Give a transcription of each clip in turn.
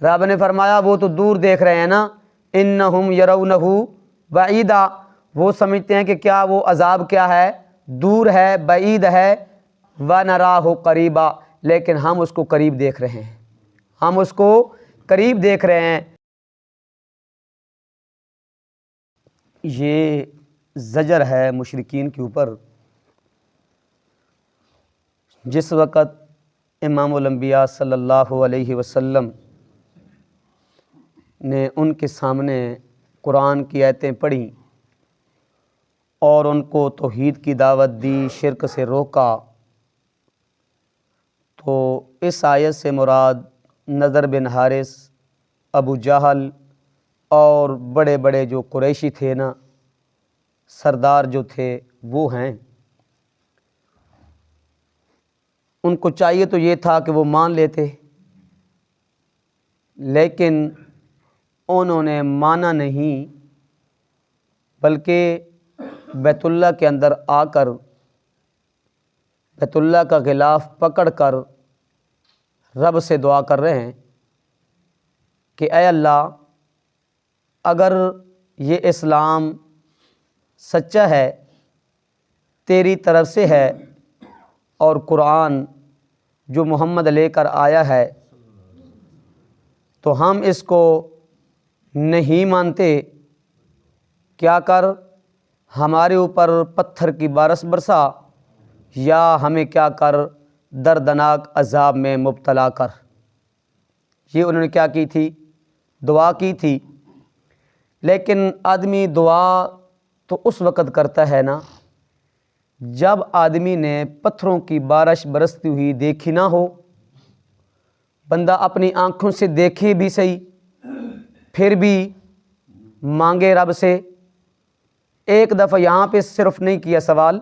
رب نے فرمایا وہ تو دور دیکھ رہے ہیں نا، انہم یرونہ بعیدا، وہ سمجھتے ہیں کہ کیا وہ عذاب کیا ہے، دور ہے، بعید ہے، ونراہ قریبا، لیکن ہم اس کو قریب دیکھ رہے ہیں، ہم اس کو قریب دیکھ رہے ہیں۔ یہ زجر ہے مشرکین کے اوپر۔ جس وقت امام الانبیاء صلی اللہ علیہ وسلم نے ان کے سامنے قرآن کی آیتیں پڑھیں اور ان کو توحید کی دعوت دی، شرک سے روکا، تو اس آیت سے مراد نضر بن حارث، ابو جہل اور بڑے بڑے جو قریشی تھے نا، سردار جو تھے وہ ہیں۔ ان کو چاہیے تو یہ تھا کہ وہ مان لیتے، لیکن انہوں نے مانا نہیں، بلکہ بیت اللہ کے اندر آ کر بیت اللہ کا غلاف پکڑ کر رب سے دعا کر رہے ہیں کہ اے اللہ، اگر یہ اسلام سچا ہے، تیری طرف سے ہے، اور قرآن جو محمد لے کر آیا ہے، تو ہم اس کو نہیں مانتے، کیا کر ہمارے اوپر پتھر کی بارش برسا، یا ہمیں کیا کر دردناک عذاب میں مبتلا کر۔ یہ انہوں نے کیا کی تھی؟ دعا کی تھی۔ لیکن آدمی دعا تو اس وقت کرتا ہے نا جب آدمی نے پتھروں کی بارش برستی ہوئی دیکھی نہ ہو، بندہ اپنی آنکھوں سے دیکھے بھی صحیح، پھر بھی مانگے رب سے۔ ایک دفعہ یہاں پہ صرف نہیں کیا سوال،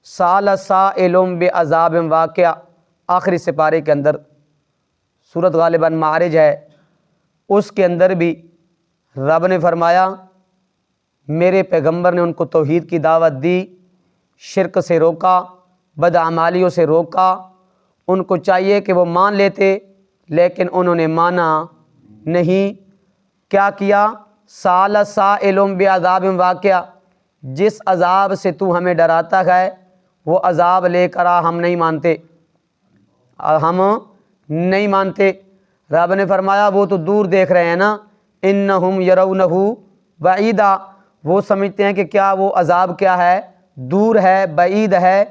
سال سائل بعذاب واقع، آخری سپارے کے اندر، سورت غالباً معارج ہے، اس کے اندر بھی رب نے فرمایا میرے پیغمبر نے ان کو توحید کی دعوت دی، شرک سے روکا، بدعمالیوں سے روکا، ان کو چاہیے کہ وہ مان لیتے، لیکن انہوں نے مانا نہیں۔ کیا کیا؟ سال سائل بعذاب واقع، جس عذاب سے تو ہمیں ڈراتا ہے وہ عذاب لے کر آ، ہم نہیں مانتے، ہم نہیں مانتے۔ رب نے فرمایا وہ تو دور دیکھ رہے ہیں نا، انہم یرونہ بعیدا، وہ سمجھتے ہیں کہ کیا وہ عذاب کیا ہے، دور ہے، بعید ہے،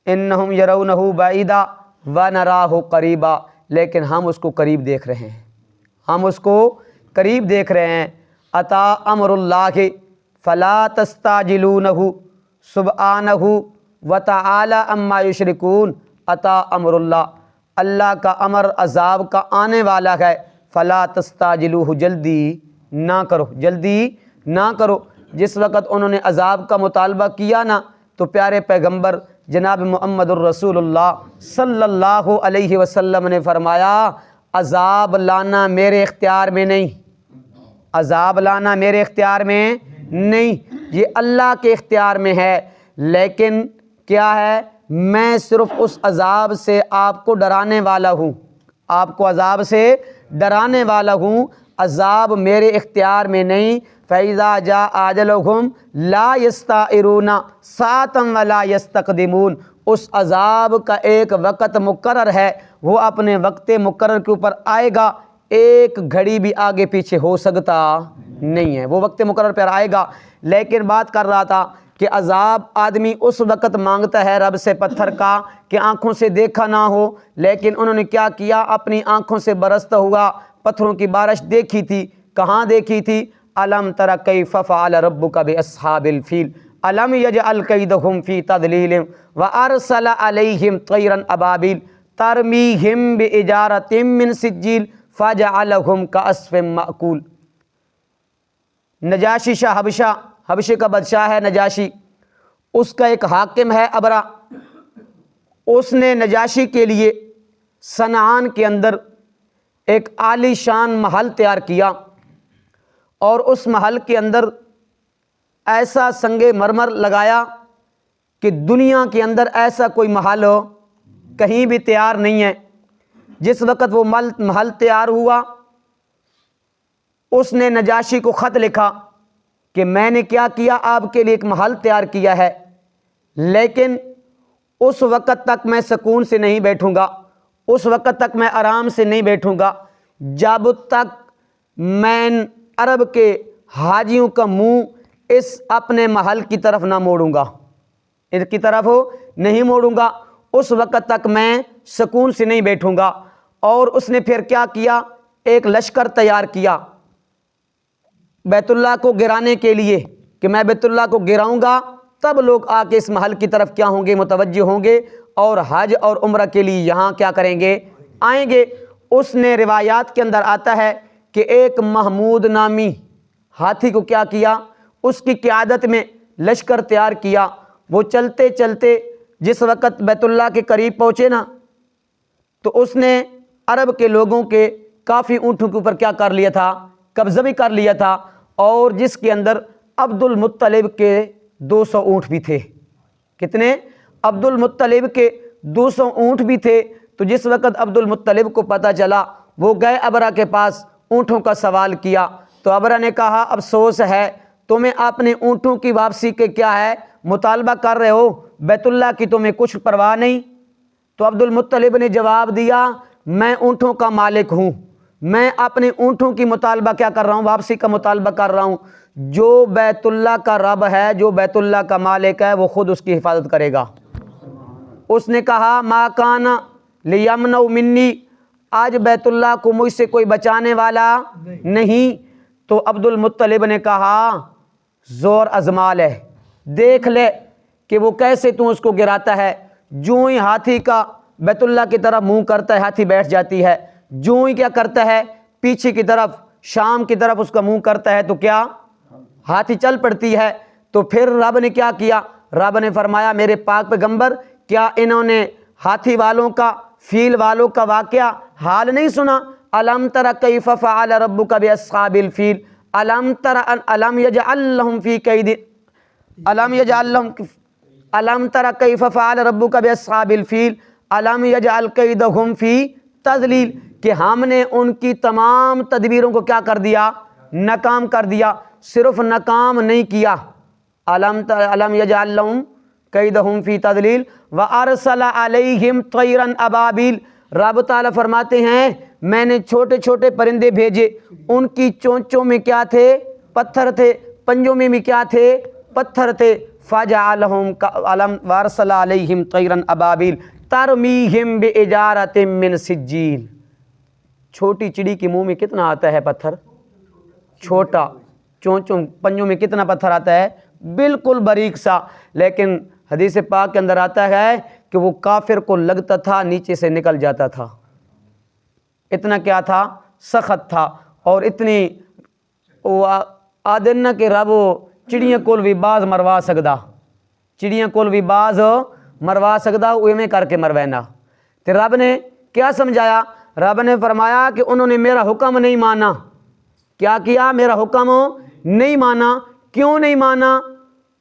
انہم یرونہ بعیدا ونراہ قریبا، لیکن ہم اس کو قریب دیکھ رہے ہیں، ہم اس کو قریب دیکھ رہے ہیں۔ اتا امر اللہ فلا تستعجلونہ سبحانہ وتعالی عما یشرکون، اتا امر اللہ، اللہ کا امر عذاب کا آنے والا ہے، فلا تستعجلوہ، جلدی نہ کرو، جلدی نہ کرو۔ جس وقت انہوں نے عذاب کا مطالبہ کیا نا، تو پیارے پیغمبر جناب محمد الرسول اللہ صلی اللہ علیہ وسلم نے فرمایا عذاب لانا میرے اختیار میں نہیں، عذاب لانا میرے اختیار میں نہیں، یہ اللہ کے اختیار میں ہے، لیکن کیا ہے، میں صرف اس عذاب سے آپ کو ڈرانے والا ہوں، آپ کو عذاب سے ڈرانے والا ہوں، عذاب میرے اختیار میں نہیں۔ فَإِذَا جَاءَ أَجَلُهُمْ لَا يَسْتَأْخِرُونَ سَاعَةً وَلَا يَسْتَقْدِمُونَ، اس عذاب کا ایک وقت مقرر ہے، وہ اپنے وقت مقرر کے اوپر آئے گا، ایک گھڑی بھی آگے پیچھے ہو سکتا نہیں ہے، وہ وقت مقرر پر آئے گا۔ لیکن بات کر رہا تھا کہ عذاب آدمی اس وقت مانگتا ہے رب سے پتھر کا کہ آنکھوں سے دیکھا نہ ہو، لیکن انہوں نے کیا کیا، اپنی آنکھوں سے برستا ہوا پتھروں کی بارش دیکھی تھی۔ کہاں دیکھی تھی؟ الم تر کیف فعل ربک باصحاب الفیل الم یجعل کیدہم فی تضلیل وارسل علیہم طیرا ابابیل ترمیہم بحجارۃ من سجیل فجعلہم کعصف مأکول۔ نجاشی شاہ حبشے کا بادشاہ ہے نجاشی، اس کا ایک حاکم ہے ابرا، اس نے نجاشی کے لیے صنعان کے اندر ایک عالی شان محل تیار کیا، اور اس محل کے اندر ایسا سنگ مرمر لگایا کہ دنیا کے اندر ایسا کوئی محل کہیں بھی تیار نہیں ہے، جس وقت وہ محل تیار ہوا اس نے نجاشی کو خط لکھا کہ میں نے کیا کیا، آپ کے لیے ایک محل تیار کیا ہے، لیکن اس وقت تک میں سکون سے نہیں بیٹھوں گا، اس وقت تک میں آرام سے نہیں بیٹھوں گا جب تک میں عرب کے حاجیوں کا منہ اس اپنے محل کی طرف نہ موڑوں گا، ان کی طرف نہیں موڑوں گا، اس وقت تک میں سکون سے نہیں بیٹھوں گا۔ اور اس نے پھر کیا کیا، ایک لشکر تیار کیا بیت اللہ کو گرانے کے لیے کہ میں بیت اللہ کو گراؤں گا تب لوگ آ کے اس محل کی طرف کیا ہوں گے، متوجہ ہوں گے اور حج اور عمرہ کے لیے یہاں کیا کریں گے، آئیں گے۔ اس نے روایات کے اندر آتا ہے کہ ایک محمود نامی ہاتھی کو کیا کیا، اس کی قیادت میں لشکر تیار کیا۔ وہ چلتے چلتے جس وقت بیت اللہ کے قریب پہنچے نا تو اس نے عرب کے لوگوں کے کافی اونٹوں کے اوپر کیا کر لیا تھا، قبضہ بھی کر لیا تھا، اور جس کے اندر عبد المطلب کے 200 اونٹ بھی تھے۔ کتنے؟ عبد المطلب کے 200 اونٹ بھی تھے۔ تو جس وقت عبد المطلب کو پتہ چلا وہ گئے ابرہ کے پاس، اونٹوں کا سوال کیا تو ابرہ نے کہا افسوس ہے تمہیں اپنے اونٹوں کی واپسی کے کیا ہے مطالبہ کر رہے ہو، بیت اللہ کی تمہیں کچھ پرواہ نہیں۔ تو عبد المطلب نے جواب دیا میں اونٹوں کا مالک ہوں، میں اپنے اونٹوں کی مطالبہ کیا کر رہا ہوں، واپسی کا مطالبہ کر رہا ہوں۔ جو بیت اللہ کا رب ہے، جو بیت اللہ کا مالک ہے، وہ خود اس کی حفاظت کرے گا۔ اس نے کہا ما کان لیمنع منی، آج بیت اللہ کو مجھ سے کوئی بچانے والا نہیں۔ تو عبد المطلب نے کہا زور ازما لے، دیکھ لے کہ وہ کیسے تو اس کو گراتا ہے۔ جو ہی ہاتھی کا بیت اللہ کی طرف منہ کرتا ہے ہاتھی بیٹھ جاتی ہے، جو ہی کیا کرتا ہے پیچھے کی طرف شام کی طرف اس کا منہ کرتا ہے تو کیا ہاتھی چل پڑتی ہے۔ تو پھر رب نے کیا کیا، رب نے فرمایا میرے پاک پیغمبر کیا انہوں نے ہاتھی والوں کا، فیل والوں کا واقعہ حال نہیں سنا؟ الم تر کیف فعل ربک باصحاب الفیل الم تر الم یجعل لهم فی کید الم یجعل لهم الم تر کیف فعل ربک باصحاب الفیل الم یجعل کیدہم فی تضلیل، کہ ہم نے ان کی تمام تدبیروں کو کیا کر دیا، ناکام کر دیا۔ صرف ناکام نہیں کیا، الم یجعل لهم کیدہم فی تضلیل وارسل علیہم طیرا ابابیل، رب تعالیٰ فرماتے ہیں میں نے چھوٹے چھوٹے پرندے بھیجے، ان کی چونچوں میں کیا تھے، پتھر تھے، پنجوں میں بھی کیا تھے، پتھر تھے۔ فجعلہم وارسل علیہم طیرا ابابیل ترمیہم بحجارۃ من سجیل، چھوٹی چڑی کے منہ میں کتنا آتا ہے پتھر، چھوٹا، چونچوں پنجوں میں کتنا پتھر آتا ہے، بالکل باریک سا، لیکن حدیث پاک کے اندر آتا ہے کہ وہ کافر کو لگتا تھا نیچے سے نکل جاتا تھا، اتنا کیا تھا، سخت تھا۔ اور اتنی آدن کہ رب چڑیاں کول بھی باز مروا سکدا، چڑیاں کول بھی باز مروا سکدا، اویں کر کے مروینا۔ تو رب نے کیا سمجھایا، رب نے فرمایا کہ انہوں نے میرا حکم نہیں مانا۔ کیا کیا، میرا حکم نہیں مانا۔ کیوں نہیں مانا؟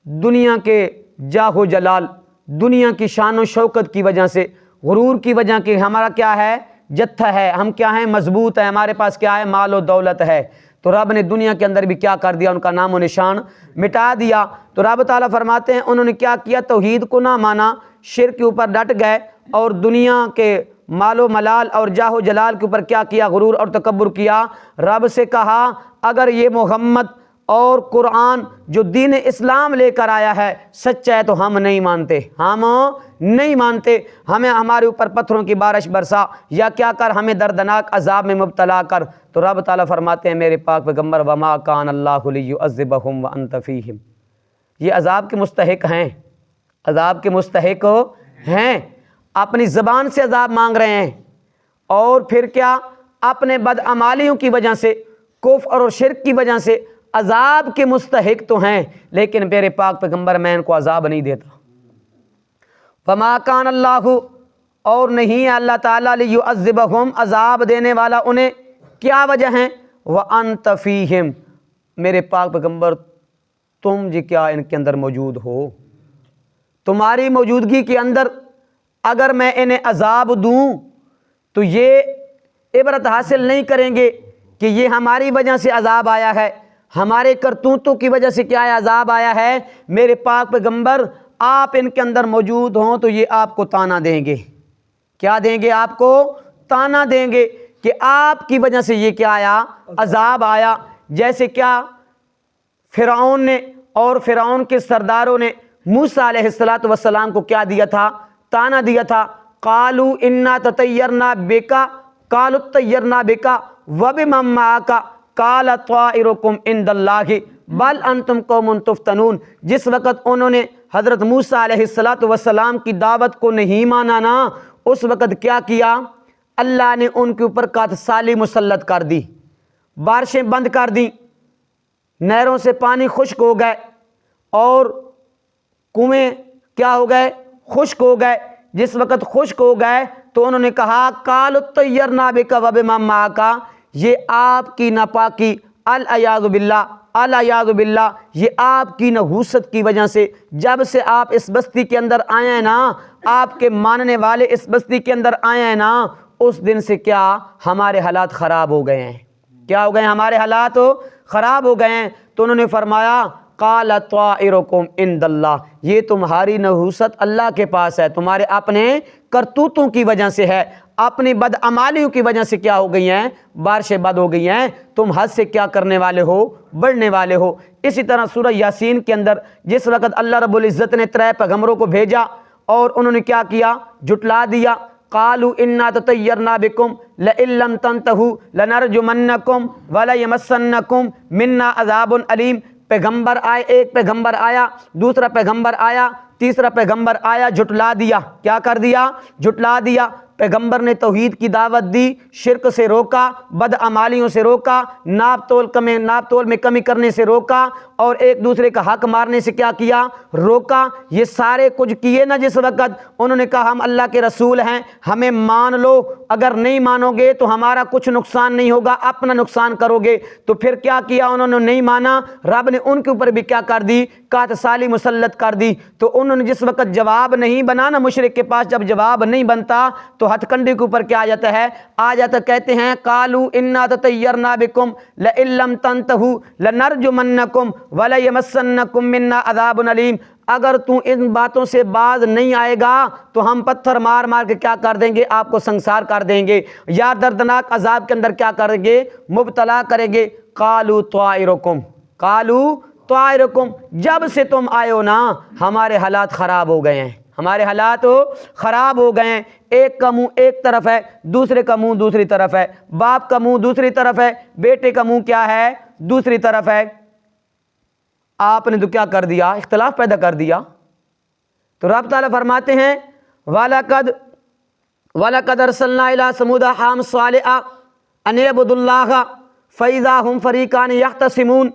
دنیا کے جاہ و جلال، دنیا کی شان و شوکت کی وجہ سے، غرور کی وجہ کہ ہمارا کیا ہے، جتھا ہے، ہم کیا ہیں، مضبوط ہیں، ہمارے پاس کیا ہے، مال و دولت ہے۔ تو رب نے دنیا کے اندر بھی کیا کر دیا، ان کا نام و نشان مٹا دیا۔ تو رب تعالیٰ فرماتے ہیں انہوں نے کیا کیا، توحید کو نہ مانا، شرک کے اوپر ڈٹ گئے، اور دنیا کے مال و ملال اور جاہ و جلال کے اوپر کیا کیا، غرور اور تکبر کیا۔ رب سے کہا اگر یہ محمد اور قرآن جو دین اسلام لے کر آیا ہے سچا ہے تو ہم نہیں مانتے، ہم نہیں مانتے، ہمیں ہمارے اوپر پتھروں کی بارش برسا یا کیا کر، ہمیں دردناک عذاب میں مبتلا کر۔ تو رب تعالیٰ فرماتے ہیں میرے پاک پیغمبر وما کان اللہ لیعذبہم وانت فیہم، یہ عذاب کے مستحق ہیں، عذاب کے مستحق ہیں، اپنی زبان سے عذاب مانگ رہے ہیں، اور پھر کیا، اپنے بدعمالیوں کی وجہ سے، کفر اور شرک کی وجہ سے عذاب کے مستحق تو ہیں، لیکن میرے پاک پیغمبر میں ان کو عذاب نہیں دیتا۔ فما کان اللہ، اور نہیں ہے اللہ تعالیٰ لیعذبہم، عذاب دینے والا انہیں، کیا وجہ ہیں، وانت فیہم، میرے پاک پیغمبر تم جی کیا ان کے اندر موجود ہو، تمہاری موجودگی کے اندر اگر میں انہیں عذاب دوں تو یہ عبرت حاصل نہیں کریں گے کہ یہ ہماری وجہ سے عذاب آیا ہے، ہمارے کرتوتوں کی وجہ سے کیا ہے عذاب آیا ہے۔ میرے پاک پیغمبر آپ ان کے اندر موجود ہوں تو یہ آپ کو طعنہ دیں گے۔ کیا دیں گے؟ آپ کو طعنہ دیں گے کہ آپ کی وجہ سے یہ کیا آیا؟ عذاب آیا۔ جیسے کیا فرعون نے اور فرعون کے سرداروں نے موسیٰ علیہ السلام کو کیا دیا تھا؟ طعنہ دیا تھا۔ قالوا انا تطیرنا بکا قالوا اطیرنا بکا وبمن معک قال طائرکم عند اللہ بل انتم قوم تفتنون۔ جس وقت انہوں نے حضرت موسیٰ علیہ السلام کی دعوت کو نہیں مانا نا، اس وقت کیا کیا؟ اللہ نے ان کے اوپر قحط سالی مسلط کر دی، بارشیں بند کر دیں، نہروں سے پانی خشک ہو گئے اور کنویں کیا ہو گئے؟ خشک ہو گئے۔ جس وقت خشک ہو گئے تو انہوں نے کہا قالوا اطیرنا بک وبمن معک، یہ آپ کی ناپاکی، العیاذ باللہ العیاذ باللہ، یہ آپ کی نحوست کی وجہ سے، جب سے آپ اس بستی کے اندر آئے ہیں نا، آپ کے ماننے والے اس بستی کے اندر آئے ہیں نا، اس دن سے کیا ہمارے حالات خراب ہو گئے ہیں۔ کیا ہو گئے ہیں؟ ہمارے حالات خراب ہو گئے ہیں۔ تو انہوں نے فرمایا قال طائرکم عند اللہ، یہ تمہاری نحوست اللہ کے پاس ہے، تمہارے اپنے کرتوتوں کی وجہ سے ہے، اپنی بدعمالیوں کی وجہ سے کیا ہو گئی ہیں؟ بارشیں بد ہو گئی ہیں، تم حد سے کیا کرنے والے ہو؟ بڑھنے والے ہو۔ اسی طرح سورہ یاسین کے اندر جس وقت اللہ رب العزت نے 3 پیغمبروں کو بھیجا اور انہوں نے کیا کیا؟ جھٹلا دیا۔ قالوا انا تطیرنا بکم لئن لم تنتہوا لنرجمنکم ولیمسنکم منا عذاب علیم۔ پیغمبر آئے، ایک پیغمبر آیا، دوسرا پیغمبر آیا، تیسرا پیغمبر آیا، جھٹلا دیا۔ کیا کر دیا؟ جھٹلا دیا۔ پیغمبر نے توحید کی دعوت دی، شرک سے روکا، بدعمالیوں سے روکا، ناپ تول میں کمی کرنے سے روکا، اور ایک دوسرے کا حق مارنے سے کیا کیا؟ روکا۔ یہ سارے کچھ کیے نا جس وقت انہوں نے کہا ہم اللہ کے رسول ہیں، ہمیں مان لو، اگر نہیں مانو گے تو ہمارا کچھ نقصان نہیں ہوگا، اپنا نقصان کرو گے۔ تو پھر کیا کیا؟ انہوں نے نہیں مانا، رب نے ان کے اوپر بھی کیا کر دی؟ قحط سالی مسلط کر دی۔ تو انہوں نے جس وقت جواب نہیں بنا نا، مشرک کے پاس جب جواب نہیں بنتا تو ہتھ کنڈے کے اوپر کیا آ جاتا ہے؟ آ جاتا، کہتے ہیں قالوا انا تطیرنا بکم لئن لم تنتہوا لنرجمنکم ولیمسنکم منا عذاب علیم۔ اگر تو ان باتوں سے باز نہیں آئے گا تو ہم پتھر مار مار کے کیا کر دیں گے؟ آپ کو سنسار کر دیں گے، یا دردناک عذاب کے اندر کیا کریں گے؟ مبتلا کریں گے۔ قالوا طائرکم قالوا طائرکم، جب سے تم آئے ہو نا ہمارے حالات خراب ہو گئے ہیں، ہمارے حالات خراب ہو گئے ہیں۔ ایک کا منہ ایک طرف ہے، دوسرے کا منہ دوسری طرف ہے، باپ کا منہ دوسری طرف ہے، بیٹے کا منہ کیا ہے؟ دوسری طرف ہے۔ آپ نے تو کیا کر دیا؟ اختلاف پیدا کر دیا۔ تو رب تعالیٰ فرماتے ہیں وَلَقَدْ أَرْسَلْنَا إِلَىٰ ثَمُودَ أَخَاهُمْ صَالِحًا أَنِ اعْبُدُوا اللَّهَ فَإِذَا هُمْ فَرِيقَانِ يَخْتَصِمُونَ۔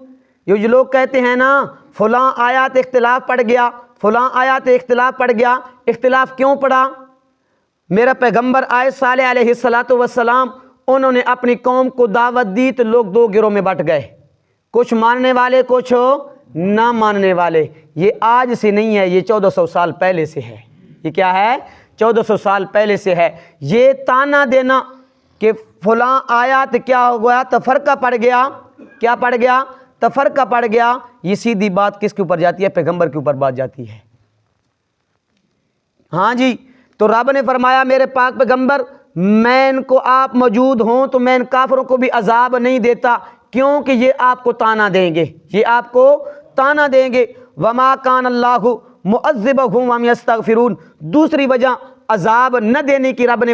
یہ جو لوگ کہتے ہیں نا فلاں آیات اختلاف پڑ گیا، فلاں آیات اختلاف پڑ گیا، اختلاف کیوں پڑا؟ میرا پیغمبر آئے صالح علیہ السلام، انہوں نے اپنی قوم کو دعوت دی تو لوگ 2 گروہ میں بٹ گئے، کچھ ماننے والے کچھ نہ ماننے والے۔ یہ آج سے نہیں ہے، یہ 1400 سال پہلے سے ہے۔ یہ کیا ہے؟ 1400 سال پہلے سے ہے۔ یہ طعنہ دینا کہ فلاں آیات کیا ہو گیا، تفرقہ پڑ گیا، کیا پڑ گیا؟ تفرقہ پڑ گیا۔ یہ سیدھی بات کس کے اوپر جاتی ہے؟ پیغمبر کے اوپر بات جاتی ہے۔ ہاں جی، تو رب نے فرمایا میرے پاک پیغمبر، میں ان کو آپ موجود ہوں تو میں ان کافروں کو بھی عذاب نہیں دیتا، کیونکہ یہ آپ کو طعنہ دیں گے، یہ آپ کو طعنہ دیں گے۔ وما کان اللہ معذبہم وہم یستغفرون، دوسری وجہ عذاب نہ دینے کی رب نے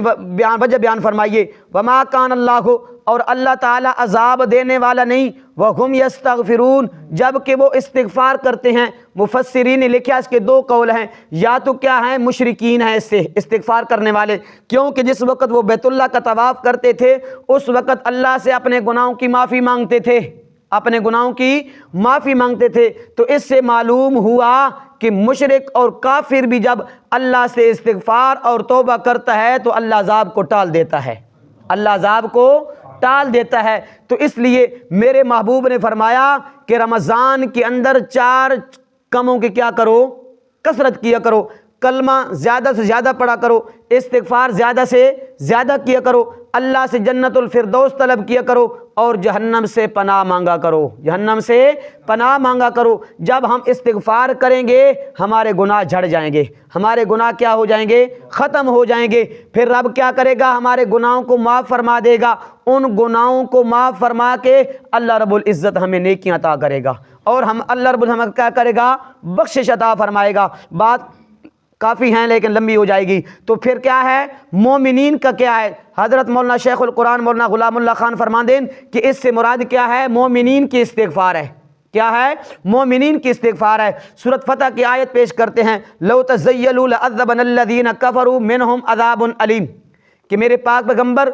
وجہ بیان فرمائیے، وما کان اللہ، اور اللہ تعالیٰ عذاب دینے والا نہیں، وہم یستغفرون، جب کہ وہ استغفار کرتے ہیں۔ مفسرین نے لکھا اس کے 2 قول ہیں، یا تو کیا ہیں؟ مشرکین ہیں اس سے استغفار کرنے والے، کیونکہ جس وقت وہ بیت اللہ کا طواف کرتے تھے اس وقت اللہ سے اپنے گناہوں کی معافی مانگتے تھے، اپنے گناہوں کی معافی مانگتے تھے۔ تو اس سے معلوم ہوا کہ مشرک اور کافر بھی جب اللہ سے استغفار اور توبہ کرتا ہے تو اللہ عذاب کو ٹال دیتا ہے، اللہ عذاب کو ٹال دیتا ہے۔ تو اس لیے میرے محبوب نے فرمایا کہ رمضان کے اندر 4 کاموں کی کیا کرو؟ کثرت کیا کرو۔ کلمہ زیادہ سے زیادہ پڑھا کرو، استغفار زیادہ سے زیادہ کیا کرو، اللہ سے جنت الفردوس طلب کیا کرو، اور جہنم سے پناہ مانگا کرو، جہنم سے پناہ مانگا کرو۔ جب ہم استغفار کریں گے ہمارے گناہ جھڑ جائیں گے، ہمارے گناہ کیا ہو جائیں گے؟ ختم ہو جائیں گے۔ پھر رب کیا کرے گا؟ ہمارے گناہوں کو معاف فرما دے گا۔ ان گناہوں کو معاف فرما کے اللہ رب العزت ہمیں نیکیاں عطا کرے گا، اور ہم اللہ رب العزت کیا کرے گا؟ بخشش عطا فرمائے گا۔ بات کافی ہیں لیکن لمبی ہو جائے گی۔ تو پھر کیا ہے مومنین کا؟ کیا ہے؟ حضرت مولانا شیخ القرآن مولانا غلام اللہ خان فرماندین کہ اس سے مراد کیا ہے؟ مومنین کی استغفار ہے۔ کیا ہے؟ مومنین کی استغفار ہے۔ سورۃ فتح کی آیت پیش کرتے ہیں، لو تزیلوا لعذبن الذین کفروا منہم عذاب علیم، کہ میرے پاک پیغمبر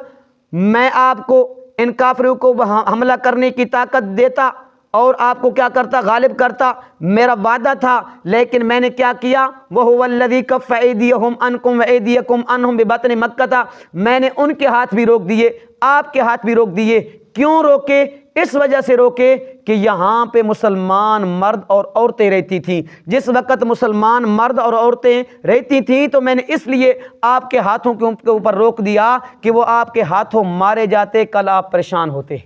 میں آپ کو ان کافروں کو حملہ کرنے کی طاقت دیتا اور آپ کو کیا کرتا؟ غالب کرتا۔ میرا وعدہ تھا لیکن میں نے کیا کیا؟ وَهُوَ الَّذِي كَفَّ أَيْدِيَهُمْ عَنْكُمْ وَأَيْدِيَكُمْ عَنْهُمْ بِبَطْنِ مَكَّةَ، میں نے ان کے ہاتھ بھی روک دیے، آپ کے ہاتھ بھی روک دیے۔ کیوں روکے؟ اس وجہ سے روکے کہ یہاں پہ مسلمان مرد اور عورتیں رہتی تھیں۔ جس وقت مسلمان مرد اور عورتیں رہتی تھیں تو میں نے اس لیے آپ کے ہاتھوں کے اوپر روک دیا کہ وہ آپ کے ہاتھوں مارے جاتے، کل آپ پریشان ہوتے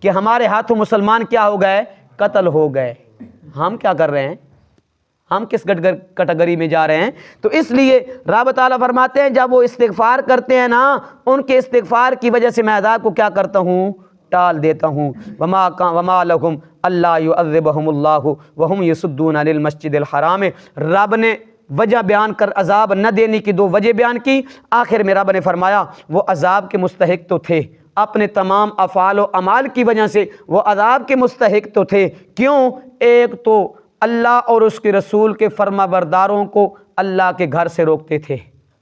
کہ ہمارے ہاتھوں مسلمان کیا ہو گئے؟ قتل ہو گئے۔ ہم کیا کر رہے ہیں؟ ہم کس کیٹیگری میں جا رہے ہیں؟ تو اس لیے رب تعالیٰ فرماتے ہیں جب وہ استغفار کرتے ہیں نا، ان کے استغفار کی وجہ سے میں عذاب کو کیا کرتا ہوں؟ ٹال دیتا ہوں۔ وما لهم الا يعذبهم الله وهم يصدون عن المسجد الحرام، رب نے وجہ بیان کر عذاب نہ دینے کی دو وجہ بیان کی۔ آخر میں رب نے فرمایا وہ عذاب کے مستحق تو تھے، اپنے تمام افعال و اعمال کی وجہ سے وہ عذاب کے مستحق تو تھے۔ کیوں؟ ایک تو اللہ اور اس کے رسول کے فرما برداروں کو اللہ کے گھر سے روکتے تھے،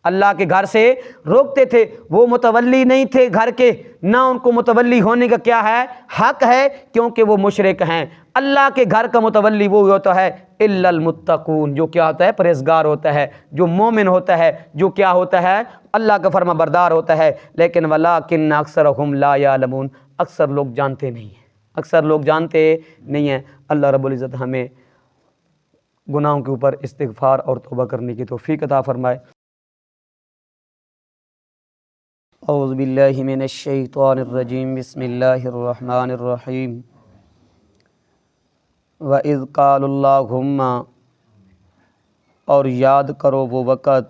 اللہ کے گھر سے روکتے تھے۔ وہ متولی نہیں تھے گھر کے، نہ ان کو متولی ہونے کا کیا ہے؟ حق ہے، کیونکہ وہ مشرک ہیں۔ اللہ کے گھر کا متولی وہ ہوتا ہے الا المتقون، جو کیا ہوتا ہے؟ پرہیزگار ہوتا ہے، جو مومن ہوتا ہے، جو کیا ہوتا ہے؟ اللہ کا فرما بردار ہوتا ہے۔ لیکن ولکن اکثرهم لا یعلمون، اکثر لوگ جانتے نہیں ہیں، اکثر لوگ جانتے نہیں ہیں۔ اللہ رب العزت ہمیں گناہوں کے اوپر استغفار اور توبہ کرنے کی توفیق عطا فرمائے۔ اعوذ باللہ من الشیطان الرجیم، بسم اللہ الرحمن الرحیم۔ وَإِذْ قَالُوا اللَّهُمَّ، اور یاد کرو وہ وقت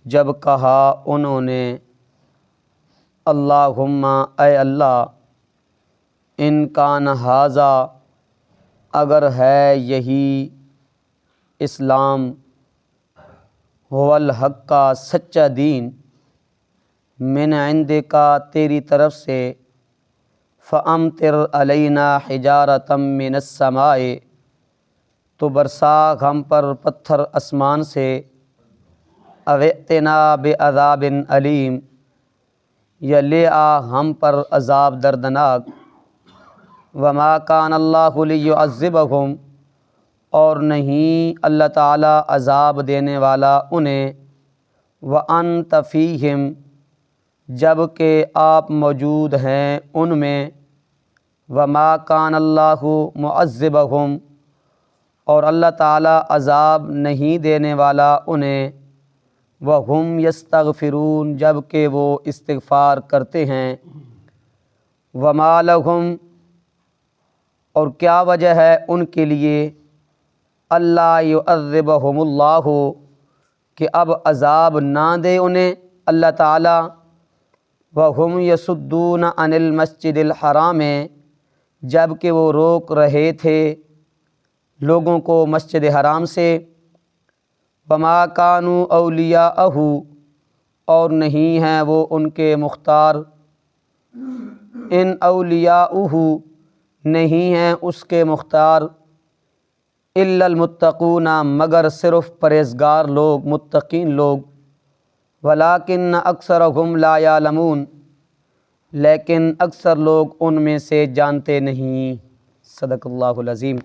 جب کہا انہوں نے اللہم، اے اللہ، ان کان ھذا، اگر ہے یہی اسلام، هو الحق کا سچا دین، من عندک تیری طرف سے، فامطر علینا حجارۃ من السماء، تو برسا ہم پر پتھر آسمان سے، او ائتنا بعذاب علیم، یا لے آ ہم پر عذاب دردناک، وما کان اللہ لیعذبہم، اور نہیں اللہ تعالیٰ عذاب دینے والا انہیں، وانت فیہم، جب کہ آپ موجود ہیں ان میں، وما کان اللہ معذبہم، اور اللہ تعالیٰ عذاب نہیں دینے والا انہیں، وہم یستغفرون، جب کہ وہ استغفار کرتے ہیں، وما لہم، اور کیا وجہ ہے ان کے لیے، اللہ یعذبہم اللہ، کہ اب عذاب نہ دے انہیں اللہ تعالیٰ، وہم یصدون عن المسجد الحرام، جب کہ وہ روک رہے تھے لوگوں کو مسجد حرام سے، وما کانوا اولیاءہ، اور نہیں ہیں وہ ان کے مختار، ان اولیاءہ، نہیں ہیں اس کے مختار، الا المتقون، مگر صرف پرہیزگار لوگ، متقین لوگ، ولکن اکثرهم لا یعلمون، لیکن اکثر لوگ ان میں سے جانتے نہیں۔ صدق اللہ العظیم۔